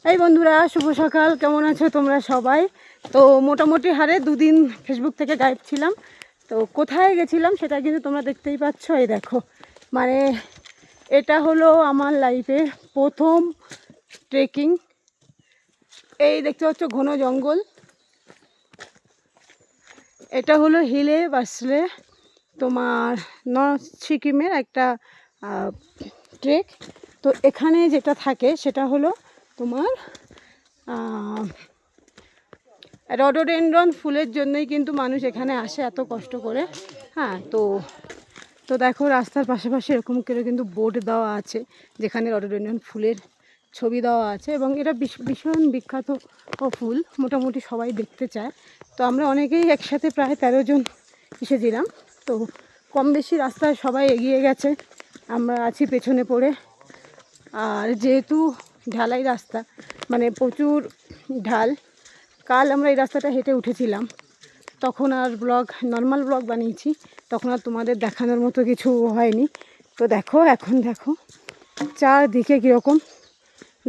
এই বন্ধুরা, শুভ সকাল। কেমন আছো তোমরা সবাই? তো মোটামুটি হারে দুদিন ফেসবুক থেকে গায়েব ছিলাম। তো কোথায় গেছিলাম সেটা কিন্তু তোমরা দেখতেই পাচ্ছ। এই দেখো, মানে এটা হলো আমার লাইফে প্রথম ট্রেকিং। এই দেখতে পাচ্ছ ঘন জঙ্গল, এটা হলো হিলে বাসলে তোমার নর্থ সিকিমের একটা ট্রেক। তো এখানে যেটা থাকে সেটা হলো তোমার রডোডেনড্রন ফুলের জন্যই কিন্তু মানুষ এখানে আসে এত কষ্ট করে। হ্যাঁ, তো তো দেখো রাস্তার পাশাপাশি এরকম করে কিন্তু বোর্ড দেওয়া আছে যেখানে রডোডেনড্রন ফুলের ছবি দেওয়া আছে, এবং এটা ভীষণ বিখ্যাত ফুল, মোটামুটি সবাই দেখতে চায়। তো আমরা অনেকেই একসাথে প্রায় 13 জন এসেছিলাম। তো কম বেশি রাস্তায় সবাই এগিয়ে গেছে, আমরা আছি পেছনে পড়ে। আর যেহেতু ঢালাই রাস্তা, মানে প্রচুর ঢাল, কাল আমরা এই রাস্তাটা হেঁটে উঠেছিলাম, তখন আর নর্মাল ব্লগ বানিয়েছি, তখন আর তোমাদের দেখানোর মতো কিছু হয়নি। তো দেখো, এখন দেখো চারদিকে কীরকম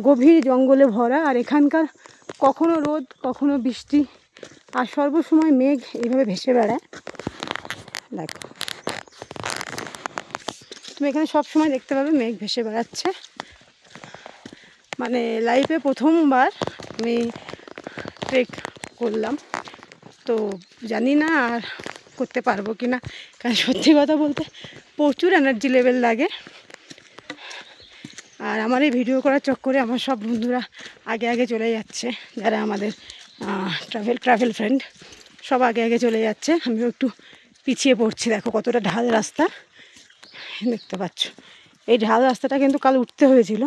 গভীর জঙ্গলে ভরা, আর এখানকার কখনো রোদ কখনো বৃষ্টি, আর সর্বসময় মেঘ এইভাবে ভেসে বেড়ায়। দেখো, তুমি এখানে সবসময় দেখতে পাবে মেঘ ভেসে বেড়াচ্ছে। মানে লাইফে প্রথমবার আমি ট্রেক করলাম, তো জানি না আর করতে পারবো কি না, কারণ সত্যি কথা বলতে প্রচুর এনার্জি লেভেল লাগে। আর আমার এই ভিডিও করার চক্করে আমার সব বন্ধুরা আগে আগে চলে যাচ্ছে, যারা আমাদের ট্রাভেল ফ্রেন্ড সব আগে আগে চলে যাচ্ছে, আমিও একটু পিছিয়ে পড়ছি। দেখো কতটা ঢাল রাস্তা দেখতে পাচ্ছ। এই ঢাল রাস্তাটা কিন্তু কাল উঠতে হয়েছিল।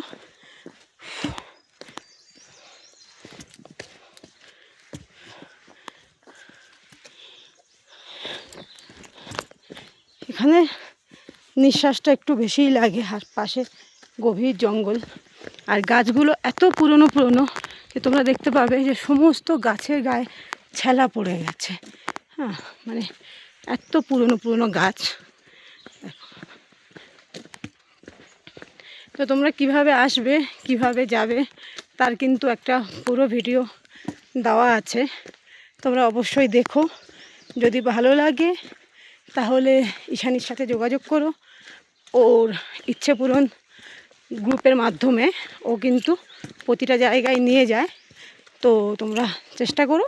এখানে নিঃশ্বাসটা একটু বেশিই লাগে, আর পাশে গভীর জঙ্গল, আর গাছগুলো এত পুরনো যে তোমরা দেখতে পাবে যে সমস্ত গাছের গায়ে ছেলা পড়ে গেছে। হ্যাঁ, মানে এত পুরনো গাছ। তো তোমরা কিভাবে আসবে, কিভাবে যাবে, তার কিন্তু একটা পুরো ভিডিও দেওয়া আছে, তোমরা অবশ্যই দেখো। যদি ভালো লাগে তাহলে ঈশানীর সাথে যোগাযোগ করো। ওর ইচ্ছে পূরণ গ্রুপের মাধ্যমে ও কিন্তু প্রতিটা জায়গায় নিয়ে যায়। তো তোমরা চেষ্টা করো,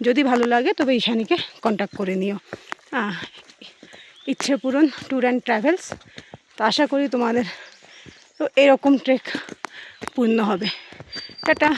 যদি ভালো লাগে তবে ঈশানীকে কন্ট্যাক্ট করে নিও। ইচ্ছে পূরণ ট্যুর অ্যান্ড ট্রাভেলস। তো আশা করি তোমাদের তো এরকম ট্রেক পূর্ণ হবে। টাটা।